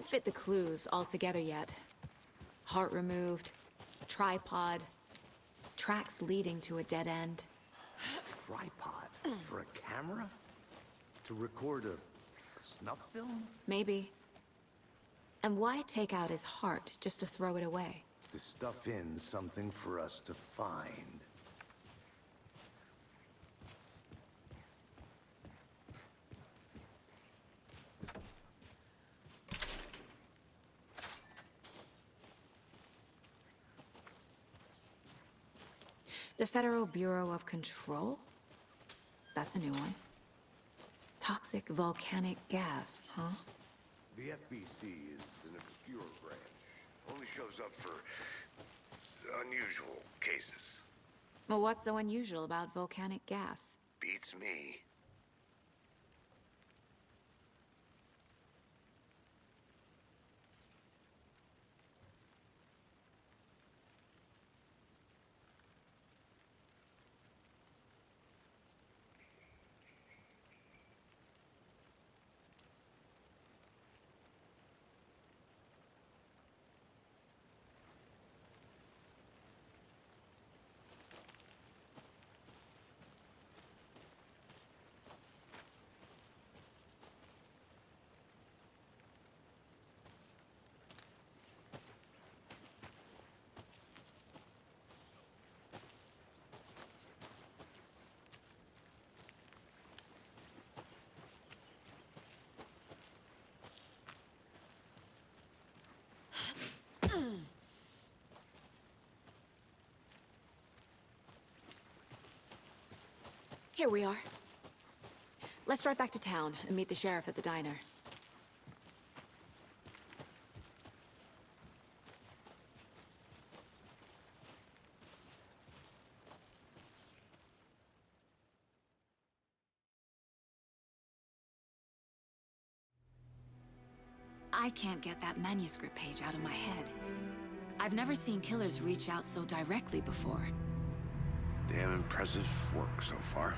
Can't fit the clues all together yet. Heart removed, tripod, tracks leading to a dead end. Tripod? For a camera? To record a snuff film? Maybe. And why take out his heart just to throw it away? To stuff in something for us to find. The Federal Bureau of Control? That's a new one. Toxic volcanic gas, huh? The FBC is an obscure branch. Only shows up for unusual cases. Well, what's so unusual about volcanic gas? Beats me. Here we are. Let's drive back to town and meet the sheriff at the diner. I can't get that manuscript page out of my head. I've never seen killers reach out so directly before. Damn impressive work so far.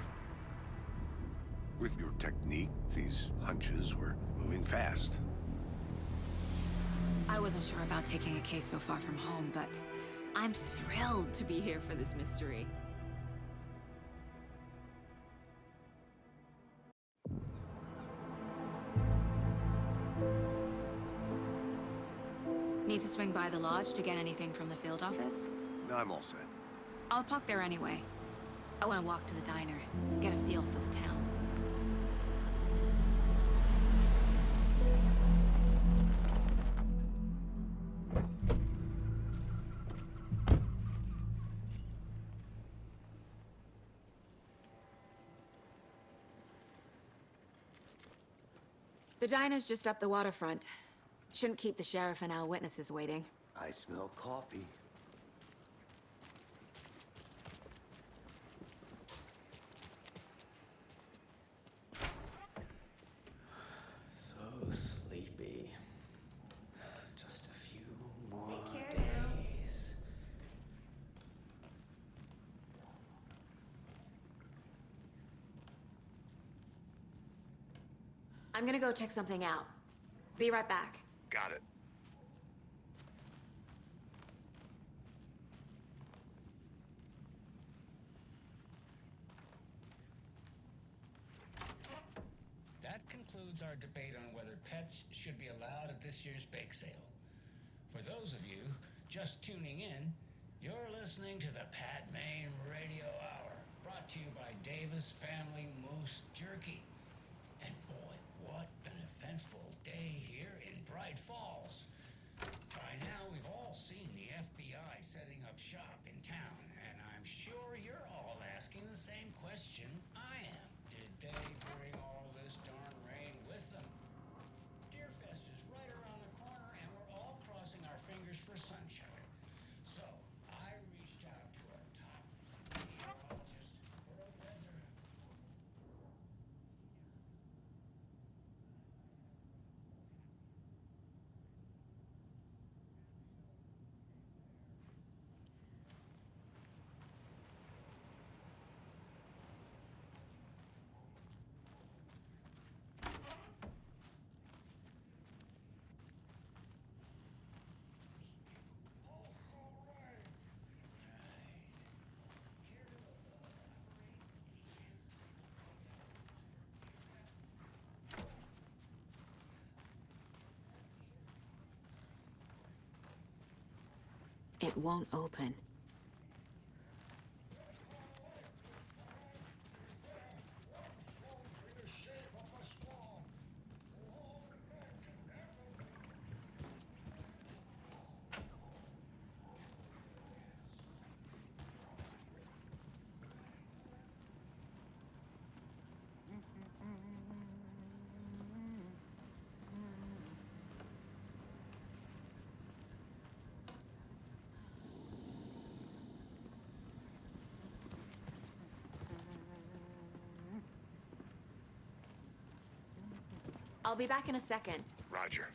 With your technique, these hunches were moving fast. I wasn't sure about taking a case so far from home, but I'm thrilled to be here for this mystery. Need to swing by the lodge to get anything from the field office? I'm all set. I'll park there anyway. I want to walk to the diner, get a feel for the town. The diner's just up the waterfront. Shouldn't keep the sheriff and our witnesses waiting. I smell coffee. So sleepy. Just a few more days. I'm gonna go check something out. Be right back. Got it. That concludes our debate on whether pets should be allowed at this year's bake sale. For those of you just tuning in, you're listening to the Pat Maine Radio Hour, brought to you by Davis Family Moose Jerky. And boy, what an eventful day here in Bright Falls. By now, we've all seen the FBI setting up shop in town, and I'm sure you're all asking the same question I am. Did they bring all this darn rain with them? Deerfest is right around the corner, and we're all crossing our fingers for sunshine. So, I reached out to our top meteorologist for a weather. it won't open. I'll be back in a second. Roger.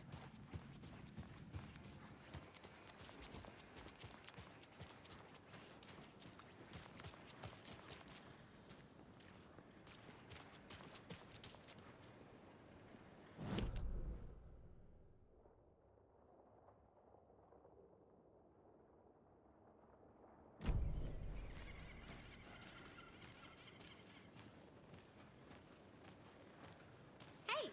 Hey!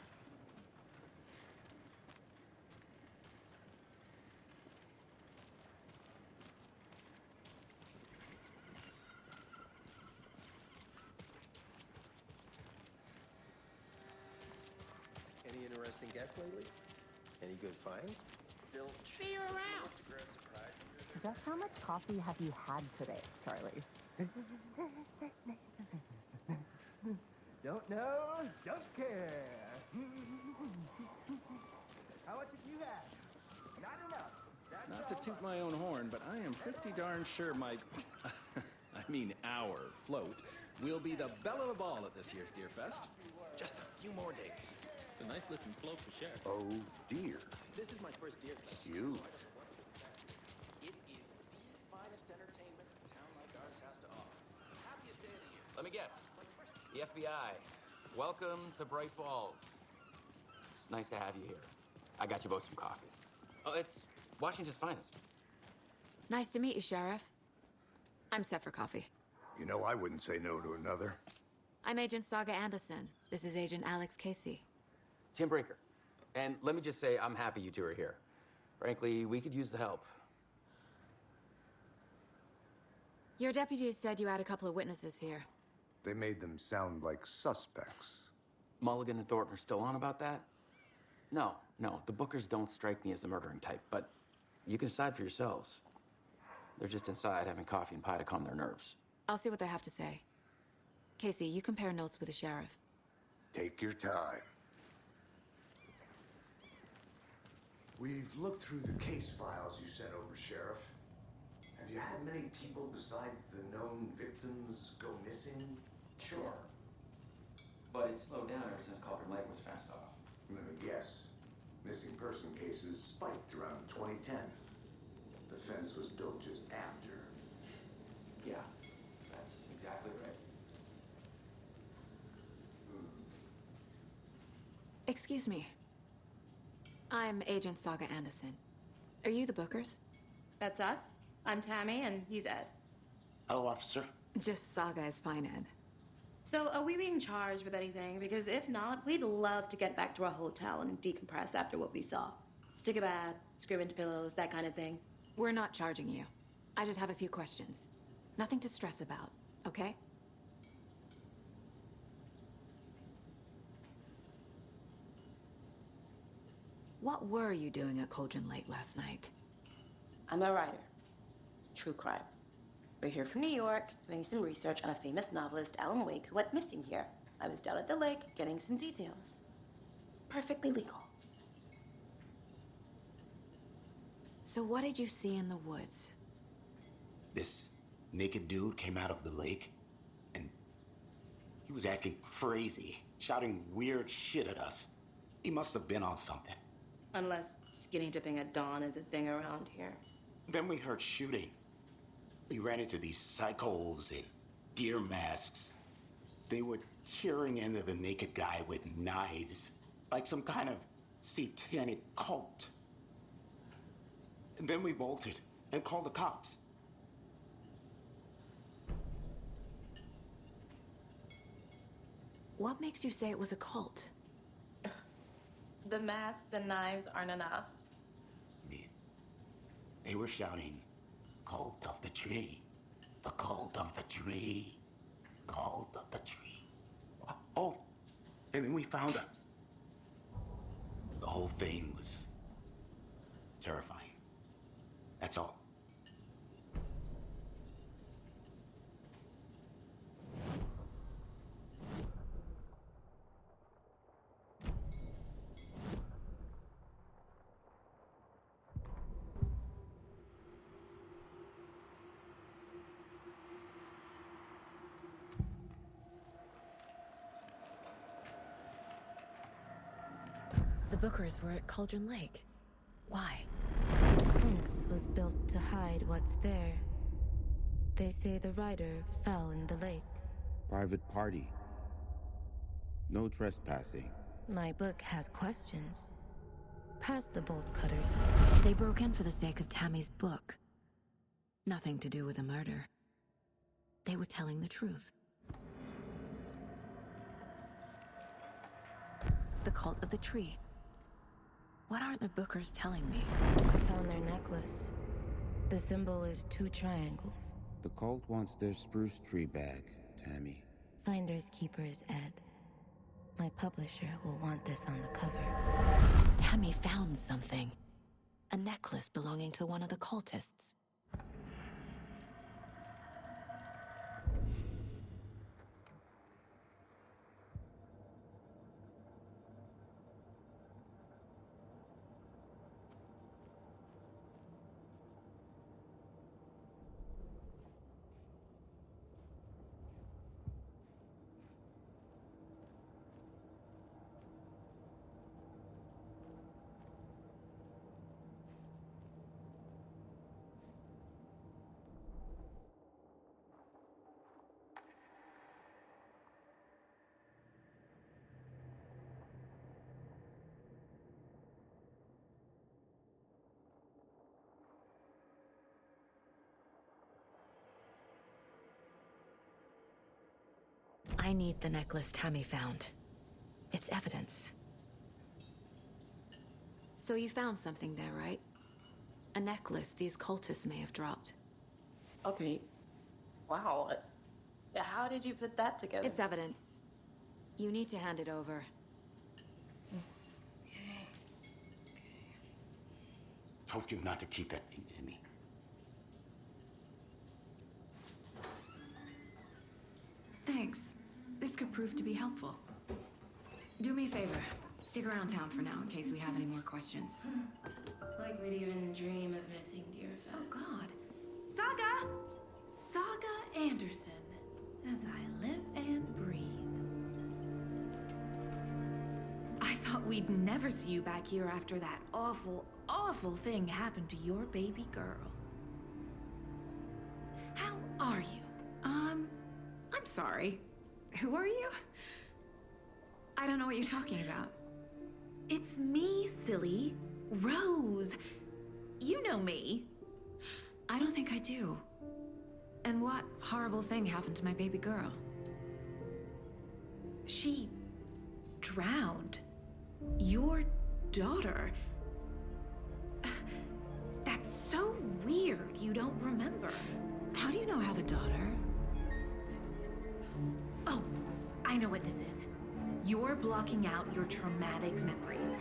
Any interesting guests lately? Any good finds? See you around! Just how much coffee have you had today, Charlie? Don't know, don't care. How much have you had? Not enough. That's Not to all. toot my own horn, but I am pretty darn sure my, I mean our float will be the belle of the ball at this year's Deer Fest. Just a few more days. It's a nice looking float for Sheriff. Oh, dear. This is my first Deer Fest. Huge. It is the finest entertainment a town like ours has to offer. Happiest day of the year. Let me guess. The FBI. Welcome to Bright Falls. It's nice to have you here. I got you both some coffee. Oh, it's Washington's finest. Nice to meet you, Sheriff. I'm set for coffee. You know, I wouldn't say no to another. I'm Agent Saga Anderson. This is Agent Alex Casey. Tim Brinker. And let me just say, I'm happy you two are here. Frankly, we could use the help. Your deputies said you had a couple of witnesses here. They made them sound like suspects. Mulligan and Thornton are still on about that? No, the Bookers don't strike me as the murdering type, but you can decide for yourselves. They're just inside having coffee and pie to calm their nerves. I'll see what they have to say. Casey, you compare notes with the sheriff. Take your time. We've looked through the case files you sent over, Sheriff. Have you had many people besides the known victims go missing? Sure. But it's slowed down ever since Culver Lake was fenced off. Let me guess. Missing person cases spiked around 2010. The fence was built just after. Yeah, that's exactly right. Excuse me. I'm Agent Saga Anderson. Are you the Bookers? That's us. I'm Tammy, and he's Ed. Hello, officer. Just Saga is fine, Ed. So, are we being charged with anything? Because if not, we'd love to get back to our hotel and decompress after what we saw. Take a bath, scream into pillows, that kind of thing. We're not charging you. I just have a few questions. Nothing to stress about, okay? What were you doing at Cauldron Lake last night? I'm a writer. True crime. We're here from New York, doing some research on a famous novelist, Alan Wake, who went missing here. I was down at the lake, getting some details. Perfectly legal. So what did you see in the woods? This naked dude came out of the lake, and he was acting crazy, shouting weird shit at us. He must have been on something. Unless skinny dipping at dawn is a thing around here. Then we heard shooting. We ran into these psychos in deer masks. They were tearing into the naked guy with knives, like some kind of satanic cult. And then we bolted and called the cops. What makes you say it was a cult? The masks and knives aren't enough. They were shouting, cult of the tree. The cult of the tree. Cult of the tree. Oh, and then we found out. The whole thing was terrifying. That's all. The Bookers were at Cauldron Lake. Why? The fence was built to hide what's there. They say the rider fell in the lake. Private party. No trespassing. My book has questions. Past the bolt cutters. They broke in for the sake of Tammy's book. Nothing to do with a murder. They were telling the truth. The cult of the tree. What aren't the Bookers telling me? I found their necklace. The symbol is 2 triangles. The cult wants their spruce tree bag, Tammy. Finders keepers, Ed. My publisher will want this on the cover. Tammy found something. A necklace belonging to one of the cultists. I need the necklace Tammy found. It's evidence. So you found something there, right? A necklace these cultists may have dropped. Okay. Wow. How did you put that together? It's evidence. You need to hand it over. Told you not to keep that thing, Timmy. Thanks. This could prove to be helpful. Do me a favor. Stick around town for now in case we have any more questions. Like we'd even dream of missing Deerfest. Oh, God. Saga! Saga Anderson. As I live and breathe. I thought we'd never see you back here after that awful, awful thing happened to your baby girl. How are you? I'm sorry. Who are you? I don't know what you're talking about. It's me, silly. Rose. You know me. I don't think I do. And what horrible thing happened to my baby girl? She drowned. Your daughter. That's so weird you don't remember. How do you know I have a daughter? Oh, I know what this is. You're blocking out your traumatic memories.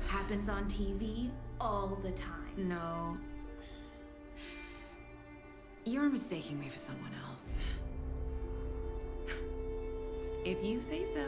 Happens on TV all the time. No. You're mistaking me for someone else. If you say so.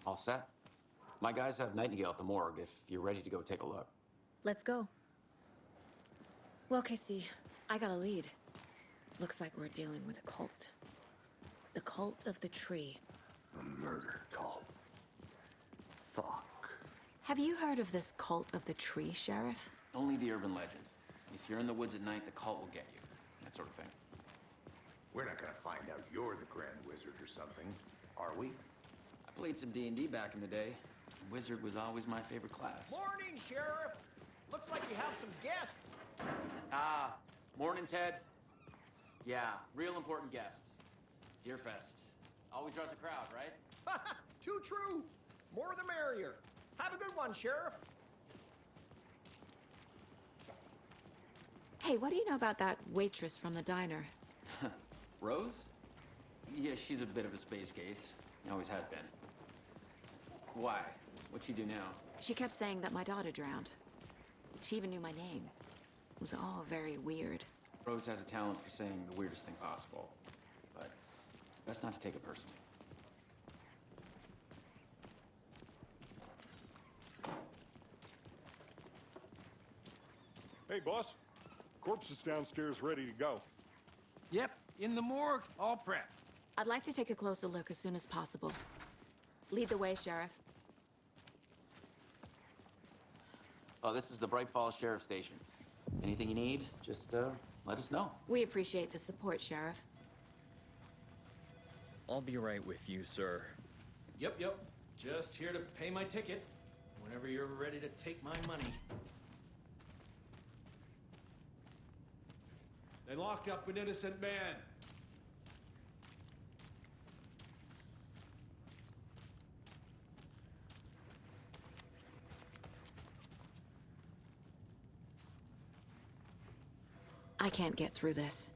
All set? My guys have Nightingale at the morgue if you're ready to go take a look. Let's go. Well, Casey, I got a lead. Looks like we're dealing with a cult. The cult of the tree. A murder cult. Fuck. Have you heard of this cult of the tree, Sheriff? Only the urban legend. If you're in the woods at night, the cult will get you. That sort of thing. We're not gonna find out you're the Grand Wizard or something, are we? I played some D&D back in the day. Wizard was always my favorite class. Morning, Sheriff. Looks like you have some guests. Ah, morning, Ted. Yeah, real important guests. Deerfest. Always draws a crowd, right? Too true. More the merrier. Have a good one, Sheriff. Hey, what do you know about that waitress from the diner? Rose? Yeah, she's a bit of a space case. Always has been. Why? What'd she do now? She kept saying that my daughter drowned. She even knew my name. It was all very weird. Rose has a talent for saying the weirdest thing possible. But it's best not to take it personally. Hey, boss. Corpse is downstairs ready to go. Yep, in the morgue, all prepped. I'd like to take a closer look as soon as possible. Lead the way, Sheriff. Oh, this is the Bright Falls Sheriff Station. Anything you need, just let us know. We appreciate the support, Sheriff. I'll be right with you, sir. Yep. Just here to pay my ticket. Whenever you're ready to take my money. They locked up an innocent man. I can't get through this.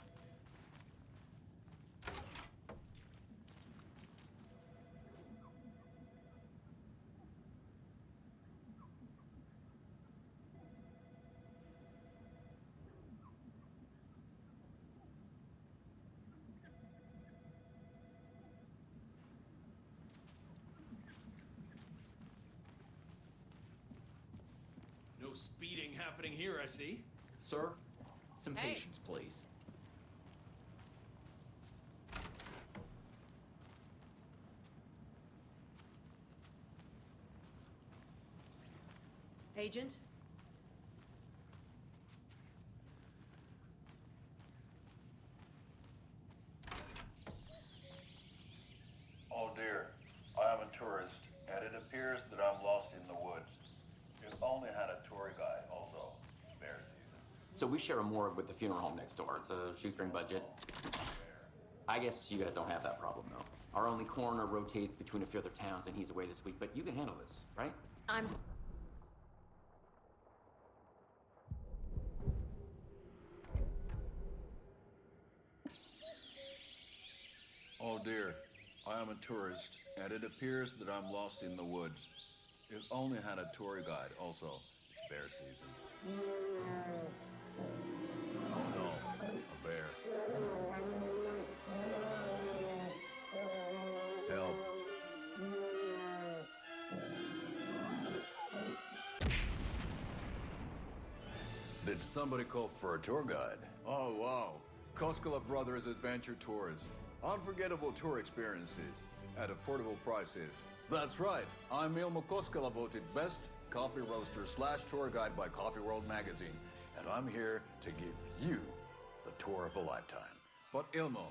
No speeding happening here, I see. Sir, some Hey. patience, please. Agent? Oh dear, I am a tourist, and it appears that I'm lost in the woods. If only had a tour guide also. Bear season. So we share a morgue with the funeral home next door. It's a shoestring budget. I guess you guys don't have that problem, though. Our only coroner rotates between a few other towns, and he's away this week, but you can handle this, right? I'm... Oh dear, I am a tourist, and it appears that I'm lost in the woods. If only had a tour guide also. It's bear season. Oh no, a bear. Help. Did somebody call for a tour guide? Oh wow, Koskela Brothers Adventure Tours. Unforgettable tour experiences at affordable prices. That's right. I'm Ilmo Koskela, voted best coffee roaster / tour guide by Coffee World magazine. And I'm here to give you the tour of a lifetime. But Ilmo,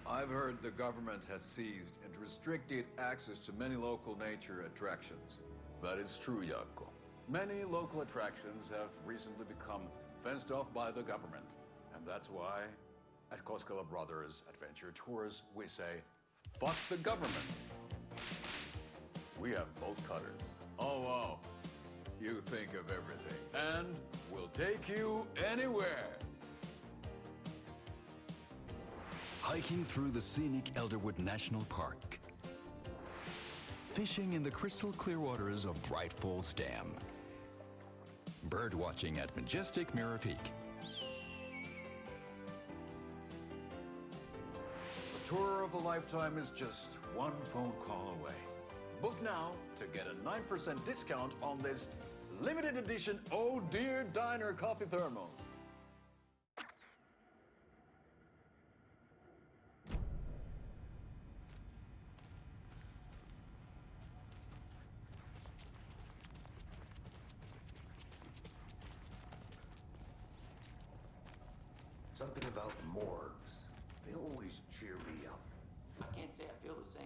I've heard the government has seized and restricted access to many local nature attractions. That is true, Jaakko. Many local attractions have recently become fenced off by the government. And that's why at Koskela Brothers Adventure Tours, we say, fuck the government. We have bolt cutters. Oh, wow. You think of everything. And we'll take you anywhere. Hiking through the scenic Elderwood National Park. Fishing in the crystal clear waters of Bright Falls Dam. Bird watching at majestic Mirror Peak. The tour of a lifetime is just one phone call away. Book now to get a 9% discount on this limited edition Oh Dear Diner coffee thermos. Something about morgues. They always cheer me up. I can't say I feel the same.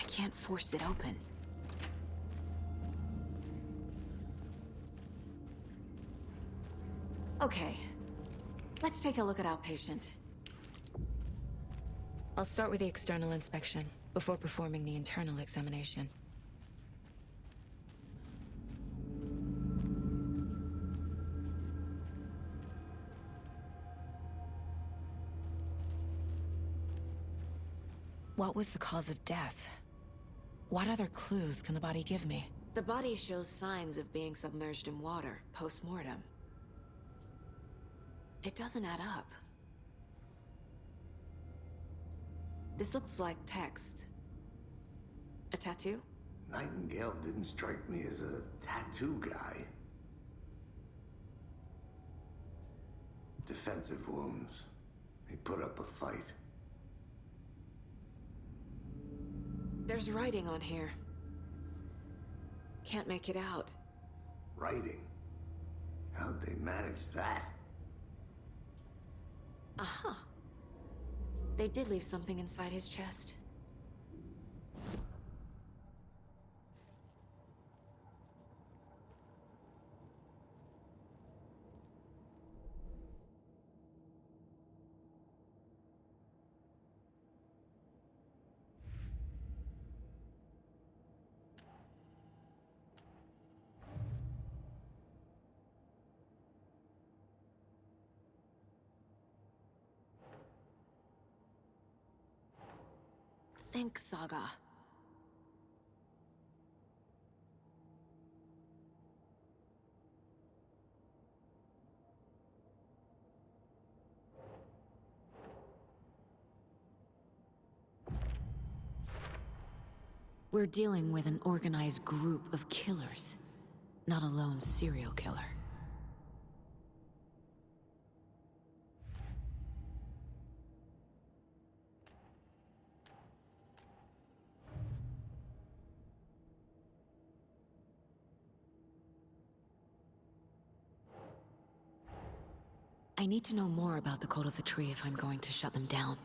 can't force it open. Okay. Let's take a look at our patient. I'll start with the external inspection before performing the internal examination. What was the cause of death? What other clues can the body give me? The body shows signs of being submerged in water post-mortem. It doesn't add up. This looks like text. A tattoo? Nightingale didn't strike me as a tattoo guy. Defensive wounds. He put up a fight. There's writing on here. Can't make it out. Writing? How'd they manage that? Aha. They did leave something inside his chest. Think Saga. We're dealing with an organized group of killers, not a lone serial killer. I need to know more about the Cult of the Tree if I'm going to shut them down.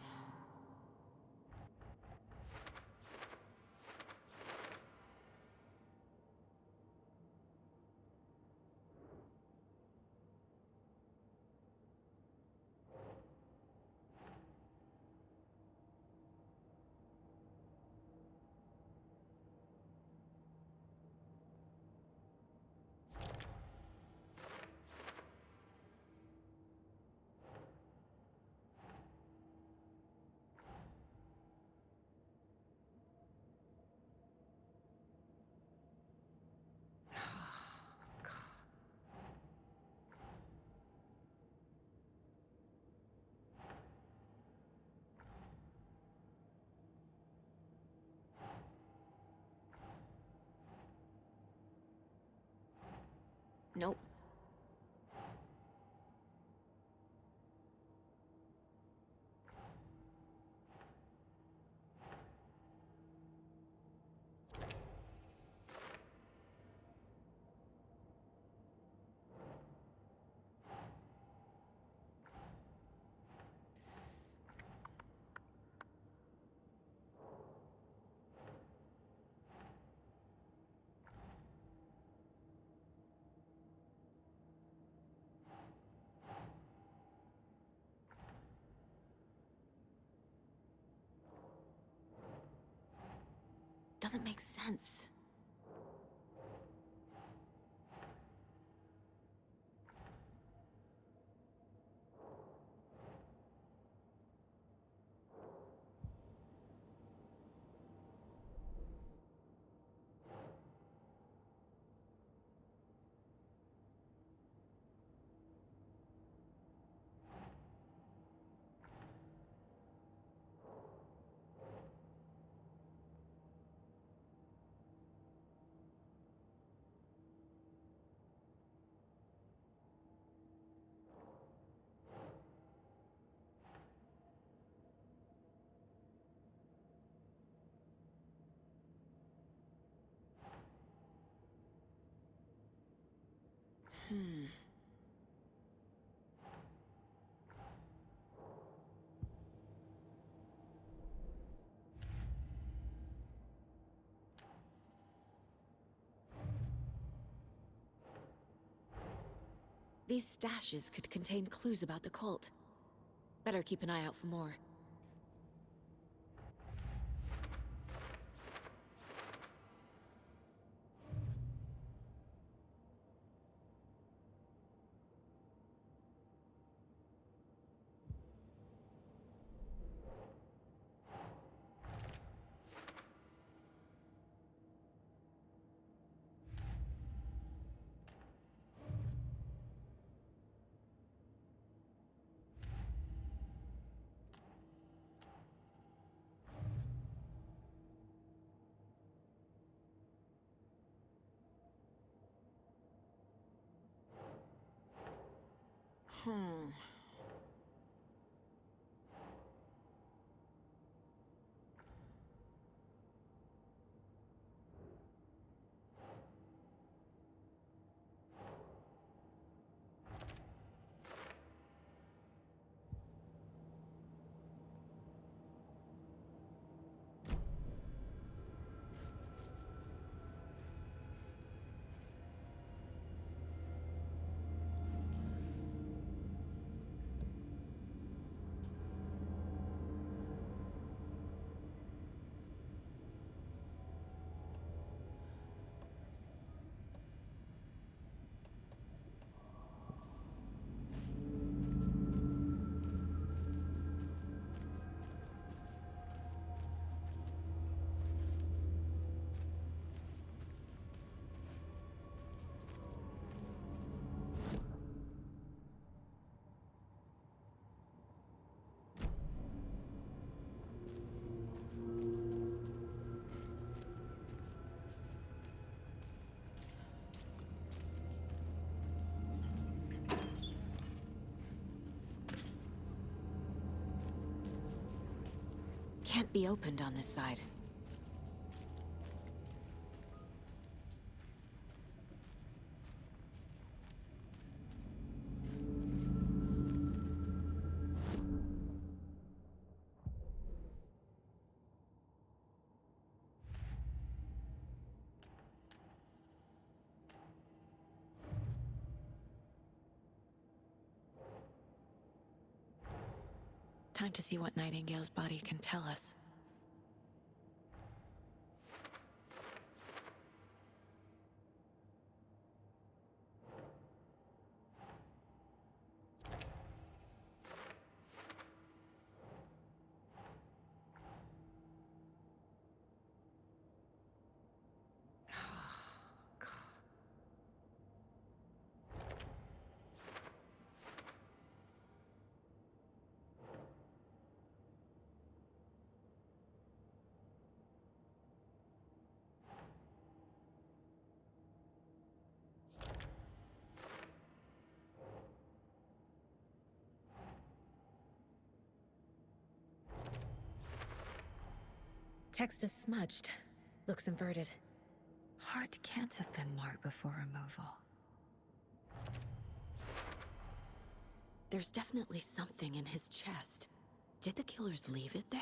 Nope. Doesn't make sense. These stashes could contain clues about the cult. Better keep an eye out for more. Can't be opened on this side. Time to see what Nightingale's body can tell us. Text is smudged. Looks inverted. Heart can't have been marked before removal. There's definitely something in his chest. Did the killers leave it there?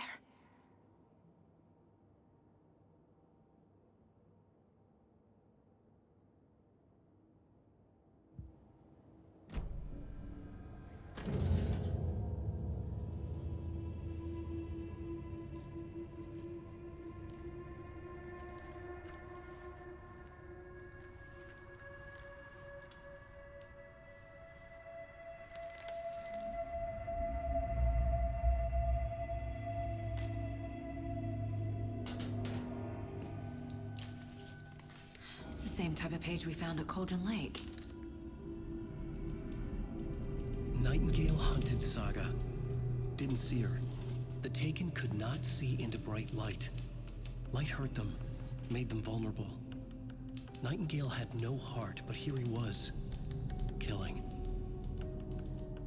Same type of page we found at Cauldron Lake. Nightingale hunted Saga. Didn't see her. The Taken could not see into bright light. Light hurt them, made them vulnerable. Nightingale had no heart, but here he was, killing.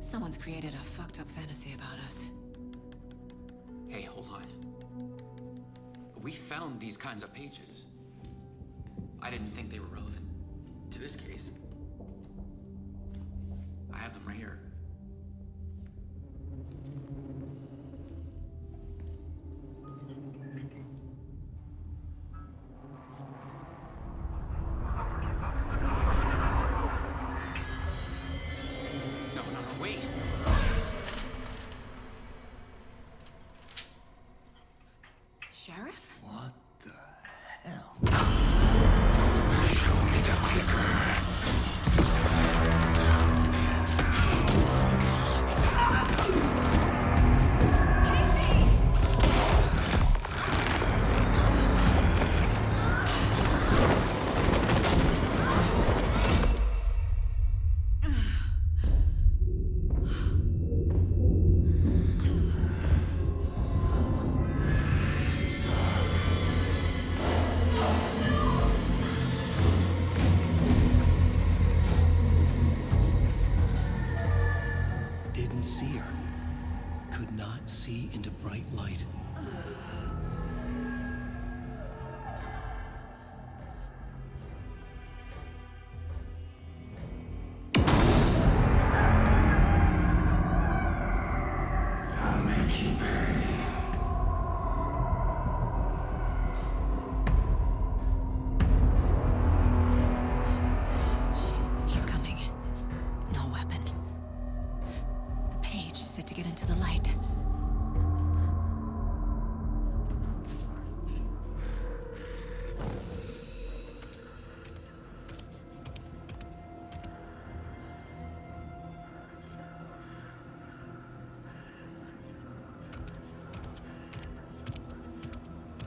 Someone's created a fucked up fantasy about us. Hey, hold on. We found these kinds of pages. I didn't think they were relevant to this case. I have them right here. Sheriff? What the hell? Show me the clicker. Didn't see her. Could not see into bright light. I'll make you pay. He's coming. No weapon. The page said to get into the light.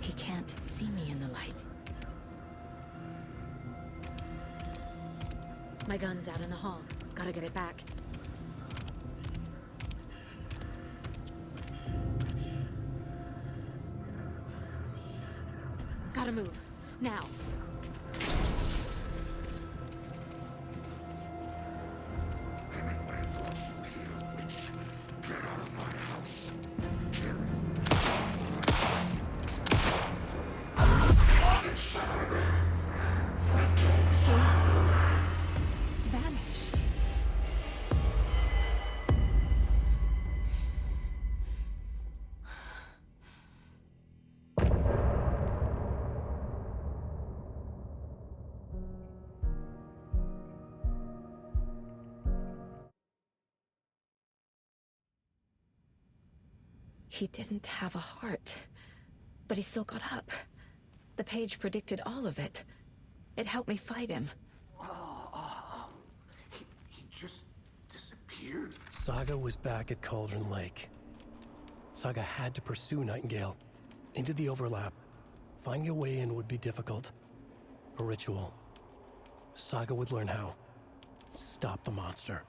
He can't see me in the light. My gun's out in the hall. Gotta get it back. Gotta move. Now. Vanished. He didn't have a heart, but he still got up. The page predicted all of it. It helped me fight him. He just disappeared? Saga was back at Cauldron Lake. Saga had to pursue Nightingale. Into the overlap. Finding a way in would be difficult. A ritual. Saga would learn how. Stop the monster.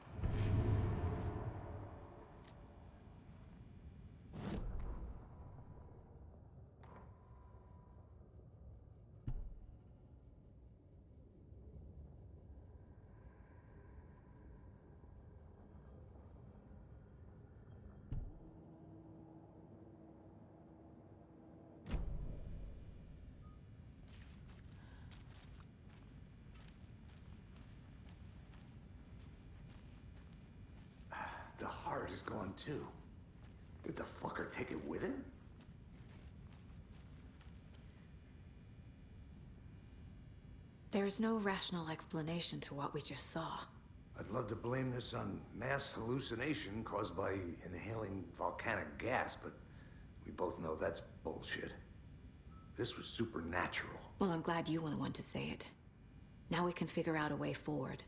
The heart is gone too. Did the fucker take it with him? There's no rational explanation to what we just saw. I'd love to blame this on mass hallucination caused by inhaling volcanic gas, but we both know that's bullshit. This was supernatural. Well, I'm glad you were the one to say it. Now we can figure out a way forward.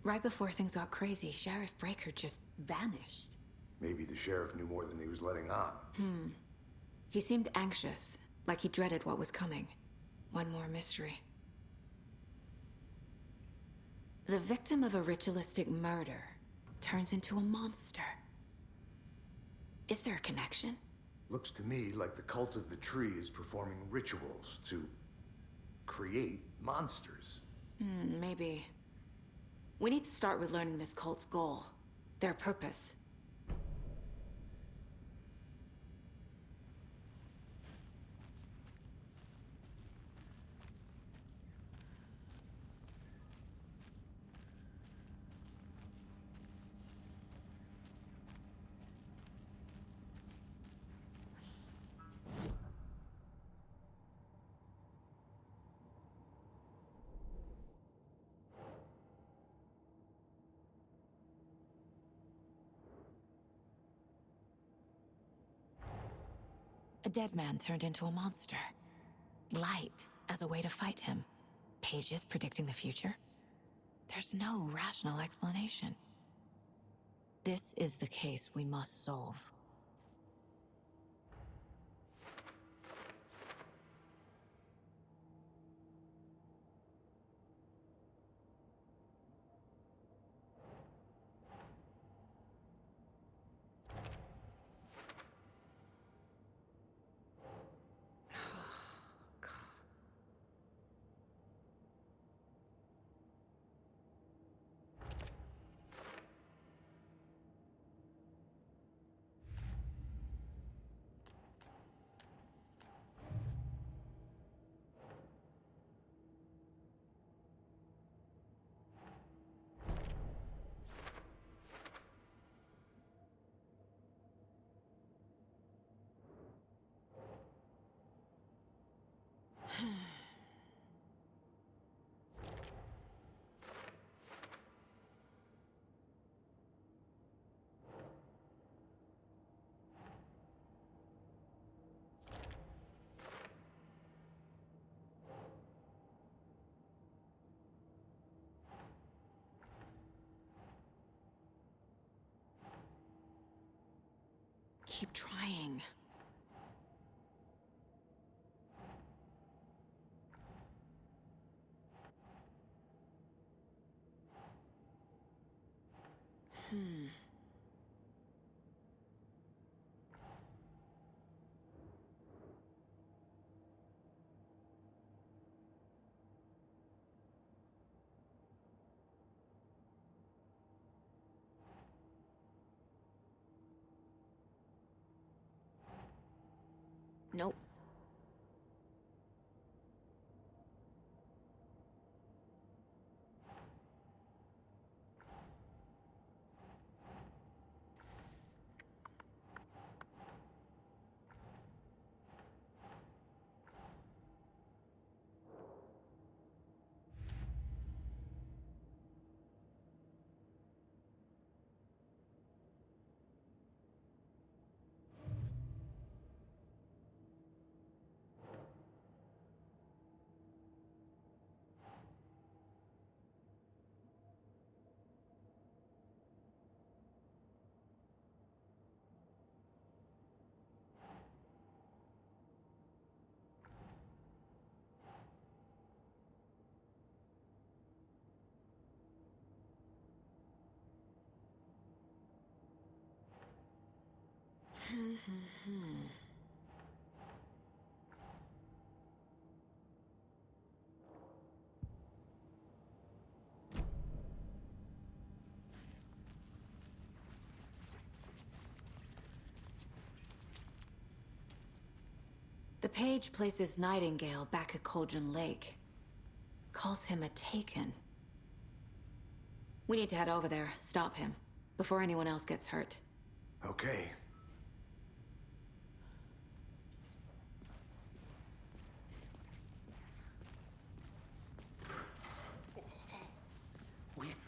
Right before things got crazy, Sheriff Breaker just vanished. Maybe the sheriff knew more than he was letting on. He seemed anxious, like he dreaded what was coming. One more mystery. The victim of a ritualistic murder turns into a monster. Is there a connection? Looks to me like the cult of the tree is performing rituals to create monsters. Maybe. We need to start with learning this cult's goal, their purpose. A dead man turned into a monster. Light as a way to fight him. Pages predicting the future. There's no rational explanation. This is the case we must solve. Keep trying. Nope. The page places Nightingale back at Cauldron Lake. Calls him a Taken. We need to head over there, stop him, before anyone else gets hurt. Okay.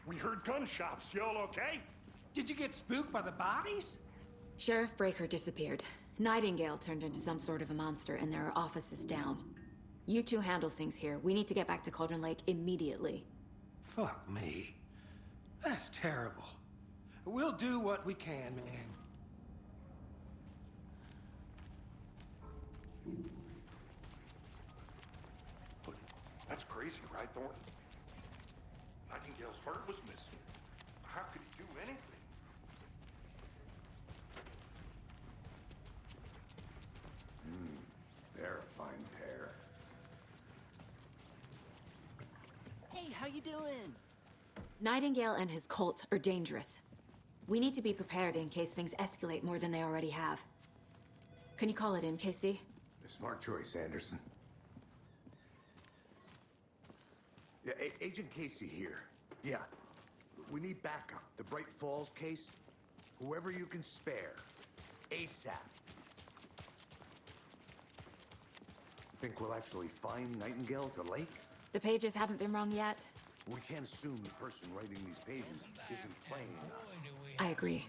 We heard gunshots. Y'all okay? Did you get spooked by the bodies? Sheriff Breaker disappeared. Nightingale turned into some sort of a monster, and there are offices down. You two handle things here. We need to get back to Cauldron Lake immediately. Fuck me. That's terrible. We'll do what we can, man. Look, that's crazy, right, Thornton? Nightingale's heart was missing. How could he do anything? They're a fine pair. Hey, how you doing? Nightingale and his cult are dangerous. We need to be prepared in case things escalate more than they already have. Can you call it in, Casey? A smart choice, Anderson. Yeah, Agent Casey here. Yeah. We need backup. The Bright Falls case. Whoever you can spare. ASAP. Think we'll actually find Nightingale at the lake? The pages haven't been wrong yet. We can't assume the person writing these pages isn't playing us. I agree.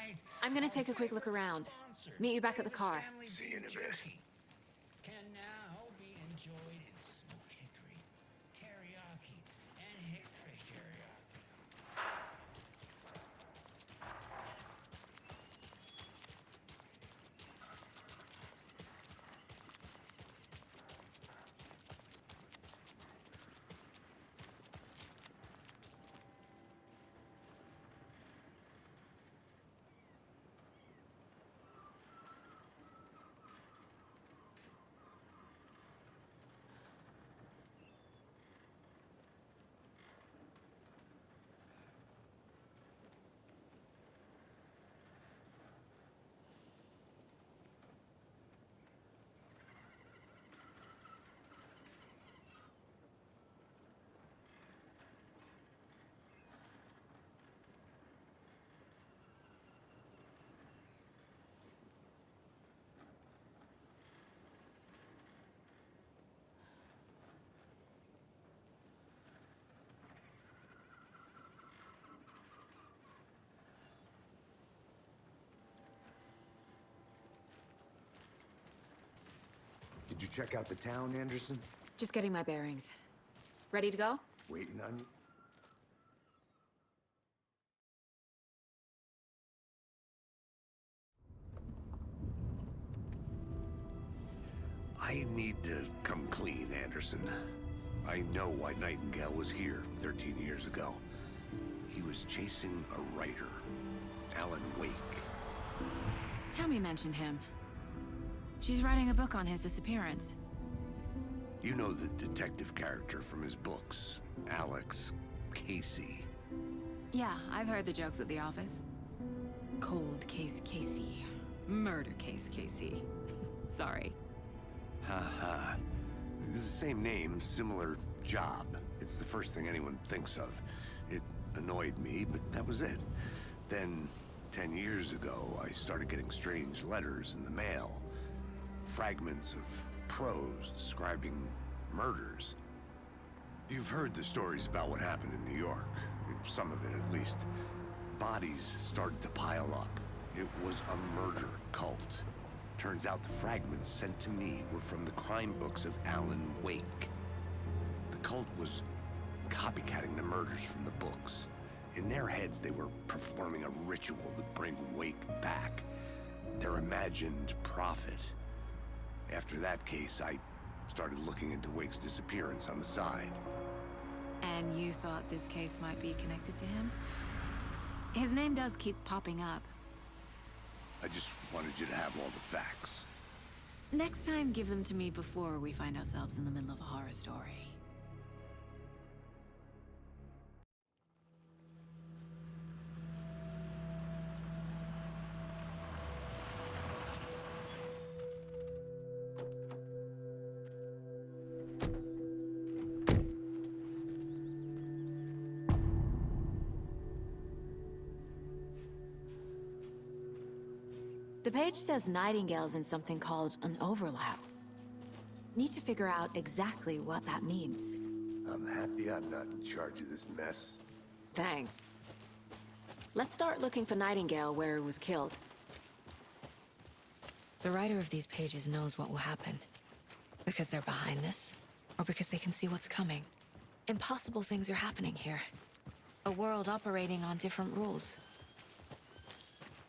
right. I'm gonna take a quick look around. Meet you back at the car. See you in a bit. Can now be enjoyed in smoked hickory, teriyaki, and hickory teriyaki. Did you check out the town, Anderson? Just getting my bearings. Ready to go? Waiting on you? I need to come clean, Anderson. I know why Nightingale was here 13 years ago. He was chasing a writer, Alan Wake. Tammy mentioned him. She's writing a book on his disappearance. You know the detective character from his books, Alex Casey. Yeah, I've heard the jokes at the office. Cold case Casey. Murder case Casey. Sorry. Ha. It's the same name, similar job. It's the first thing anyone thinks of. It annoyed me, but that was it. Then, 10 years ago, I started getting strange letters in the mail. Fragments of prose describing murders. You've heard the stories about what happened in New York. Some of it, at least. Bodies started to pile up. It was a murder cult. Turns out the fragments sent to me were from the crime books of Alan Wake. The cult was copycatting the murders from the books. In their heads, they were performing a ritual to bring Wake back. Their imagined prophet. After that case, I started looking into Wake's disappearance on the side. And you thought this case might be connected to him? His name does keep popping up. I just wanted you to have all the facts. Next time, give them to me before we find ourselves in the middle of a horror story. The page says Nightingale's in something called an overlap. Need to figure out exactly what that means. I'm happy I'm not in charge of this mess. Thanks. Let's start looking for Nightingale where he was killed. The writer of these pages knows what will happen. Because they're behind this, or because they can see what's coming. Impossible things are happening here. A world operating on different rules.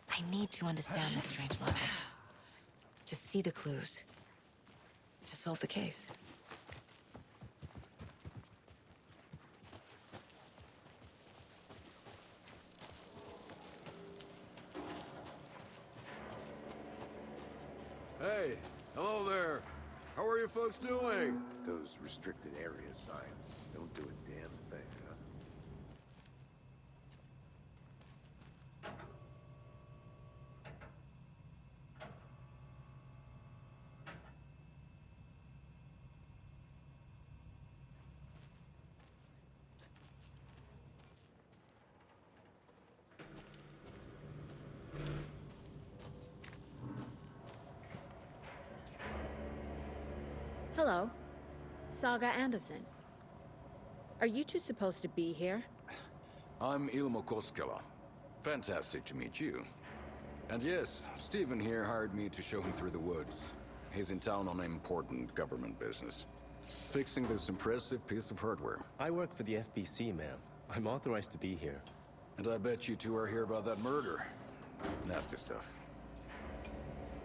I need to understand this strange logic. To see the clues. To solve the case. Hey, hello there. How are you folks doing? Those restricted area signs don't do a damn thing, huh? Hello. Saga Anderson. Are you two supposed to be here? I'm Ilmo Koskela. Fantastic to meet you. And yes, Stephen here hired me to show him through the woods. He's in town on important government business. Fixing this impressive piece of hardware. I work for the FBC, ma'am. I'm authorized to be here. And I bet you two are here about that murder. Nasty stuff.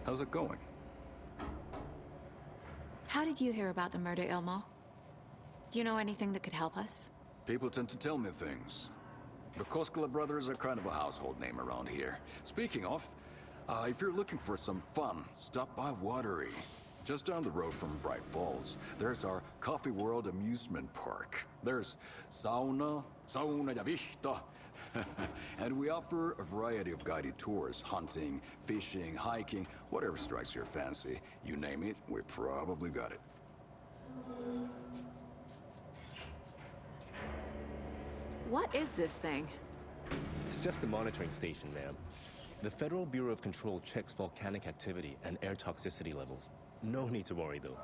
How's it going? How did you hear about the murder, Ilmo? Do you know anything that could help us? People tend to tell me things. The Koskela brothers are kind of a household name around here. Speaking of, if you're looking for some fun, stop by Watery. Just down the road from Bright Falls, there's our Coffee World amusement park. There's sauna ja vihta. And we offer a variety of guided tours, hunting, fishing, hiking, whatever strikes your fancy. You name it, we probably got it. What is this thing? It's just a monitoring station, ma'am. The Federal Bureau of Control checks volcanic activity and air toxicity levels. No need to worry, though.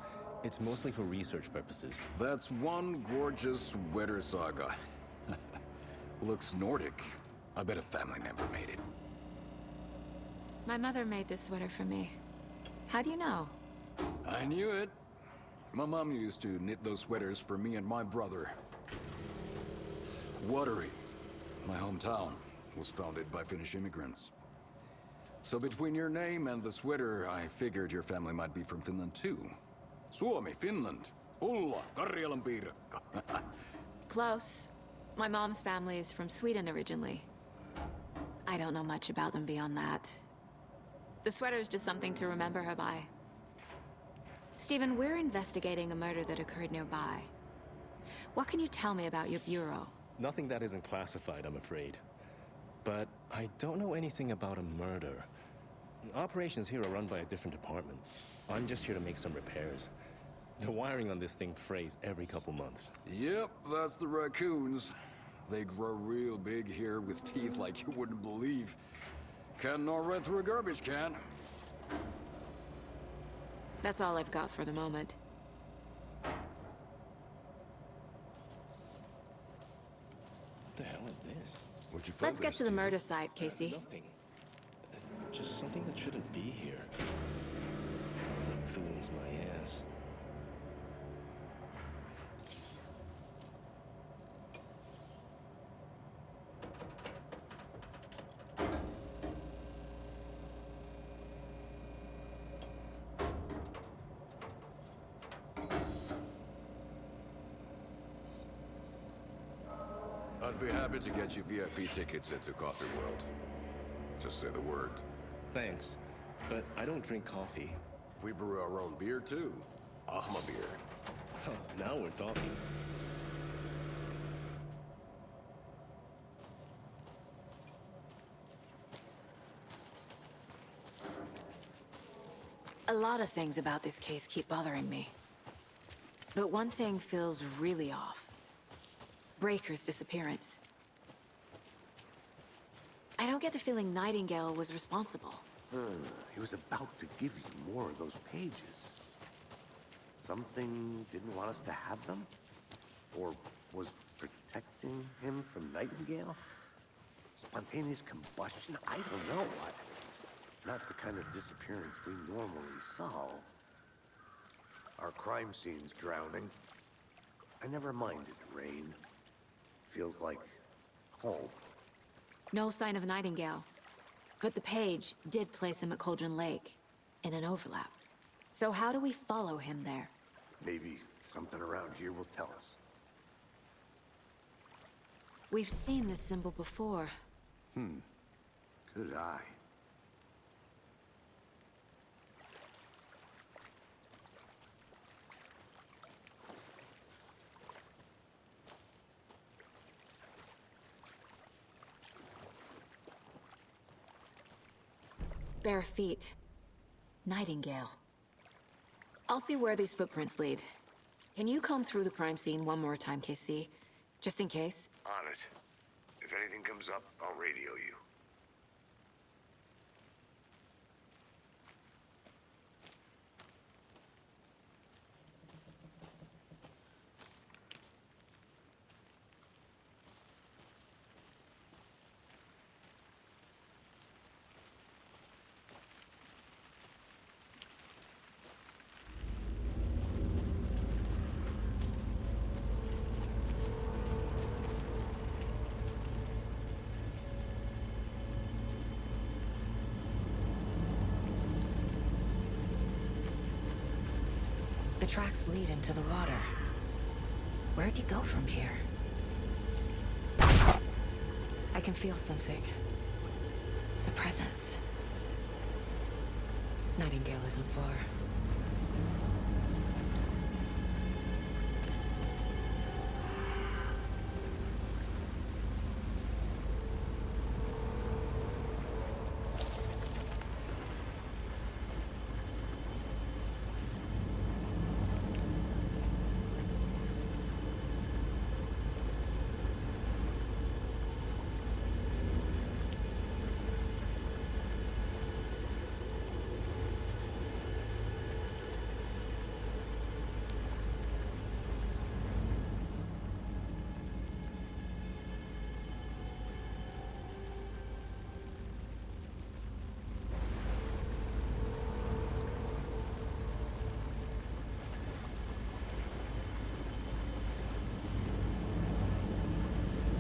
It's mostly for research purposes. That's one gorgeous weather saga. Looks Nordic. I bet a family member made it. My mother made this sweater for me. How do you know? I knew it. My mom used to knit those sweaters for me and my brother. Watery, my hometown, was founded by Finnish immigrants. So between your name and the sweater, I figured your family might be from Finland too. Suomi, Finland. Ulla, Karjalan piirakka. Close. My mom's family is from Sweden originally. I don't know much about them beyond that. The sweater is just something to remember her by. Stephen, we're investigating a murder that occurred nearby. What can you tell me about your bureau? Nothing that isn't classified, I'm afraid. But I don't know anything about a murder. Operations here are run by a different department. I'm just here to make some repairs. The wiring on this thing frays every couple months. Yep, that's the raccoons. They grow real big here with teeth like you wouldn't believe. Can't gnaw right through a garbage can. That's all I've got for the moment. What the hell is this? What'd you find? Let's get to the murder site, Casey. Nothing. Just something that shouldn't be here. That ruins my ass. I'd be happy to get you VIP tickets into Coffee World. Just say the word. Thanks, but I don't drink coffee. We brew our own beer too. Ahma beer. Huh, now we're talking. A lot of things about this case keep bothering me. But one thing feels really off. Breaker's disappearance. I don't get the feeling Nightingale was responsible. He was about to give you more of those pages. Something didn't want us to have them? Or was protecting him from Nightingale? Spontaneous combustion? I don't know. Not the kind of disappearance we normally solve. Our crime scene's drowning. I never minded rain. Feels like home. No sign of Nightingale. But the page did place him at Cauldron Lake, in an overlap. So how do we follow him there? Maybe something around here will tell us. We've seen this symbol before. Good eye. Bare feet. Nightingale. I'll see where these footprints lead. Can you comb through the crime scene one more time, KC? Just in case? On it. If anything comes up, I'll radio you. tracks lead into the water. Where'd he go from here? I can feel something. A presence. Nightingale isn't far.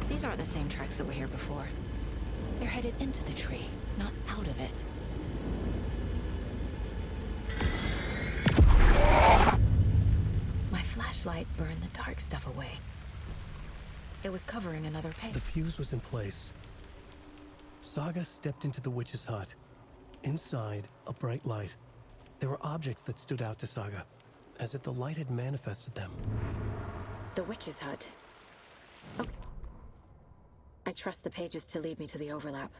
These aren't the same tracks that were here before. They're headed into the tree, not out of it. My flashlight burned the dark stuff away. It was covering another page. The fuse was in place. Saga stepped into the witch's hut. Inside, a bright light. There were objects that stood out to Saga, as if the light had manifested them. The witch's hut. Okay. I trust the pages to lead me to the overlap.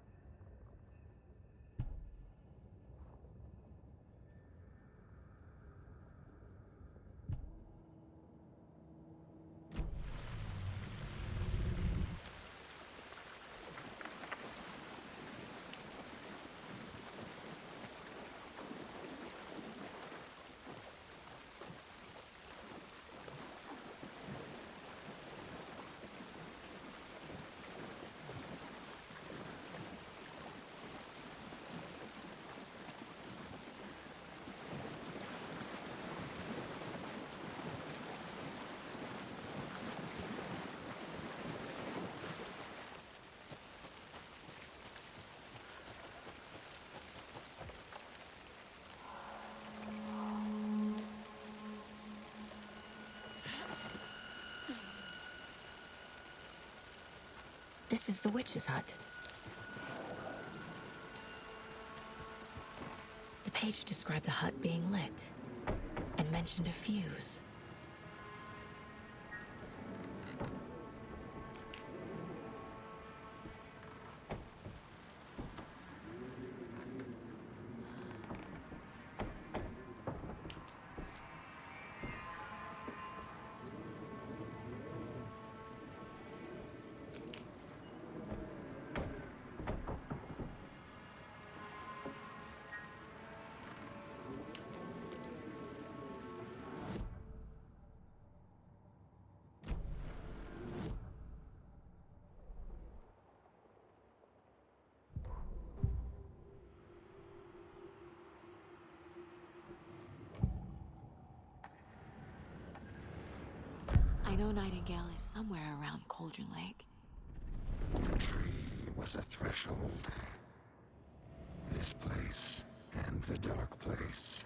This is the witch's hut. The page described the hut being lit and mentioned a fuse. I know Nightingale is somewhere around Cauldron Lake. The tree was a threshold. This place and the dark place.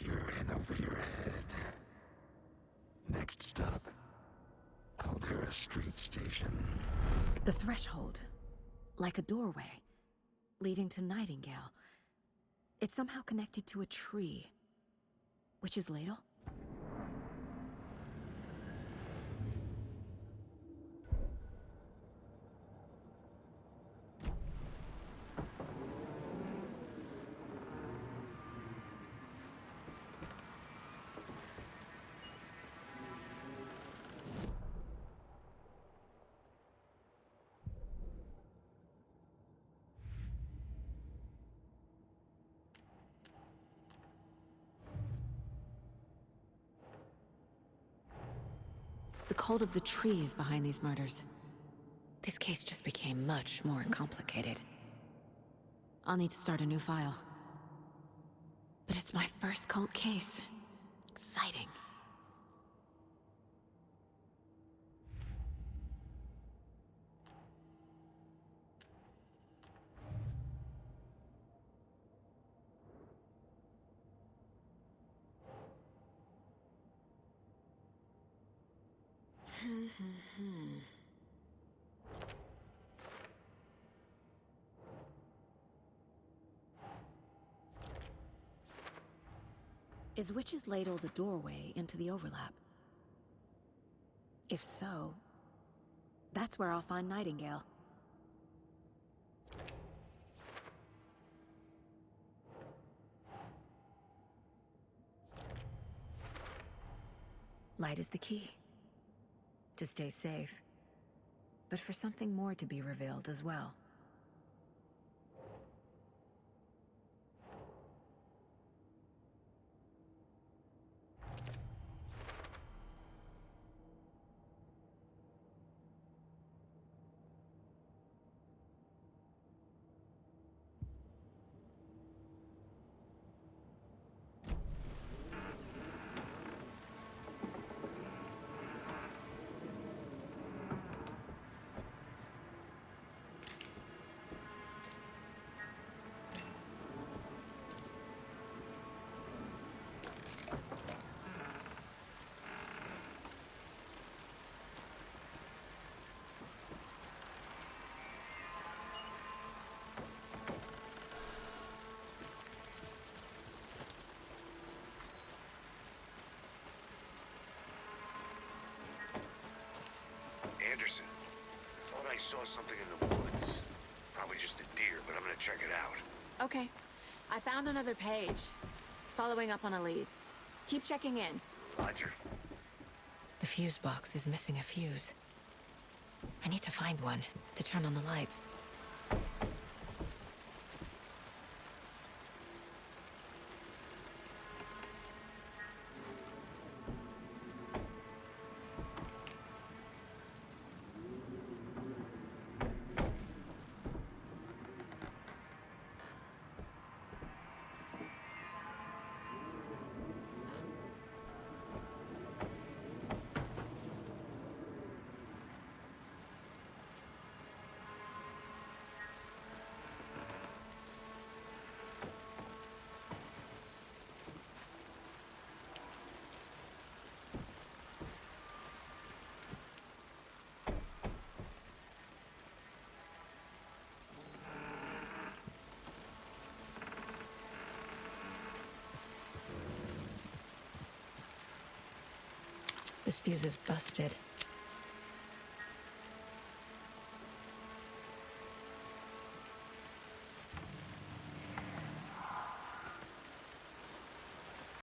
You're in over your head. Next stop, Caldera Street Station. The threshold. Like a doorway. Leading to Nightingale. It's somehow connected to a tree. Witch's ladle? The cult of the tree is behind these murders. This case just became much more complicated. I'll need to start a new file. But it's my first cult case. Exciting. Is Witch's Ladle the doorway into the overlap? If so, that's where I'll find Nightingale. Light is the key. To stay safe. But for something more to be revealed as well. Anderson, thought I saw something in the woods. Probably just a deer, but I'm gonna check it out. Okay. I found another page. Following up on a lead. Keep checking in. Roger. The fuse box is missing a fuse. I need to find one to turn on the lights. This fuse is busted.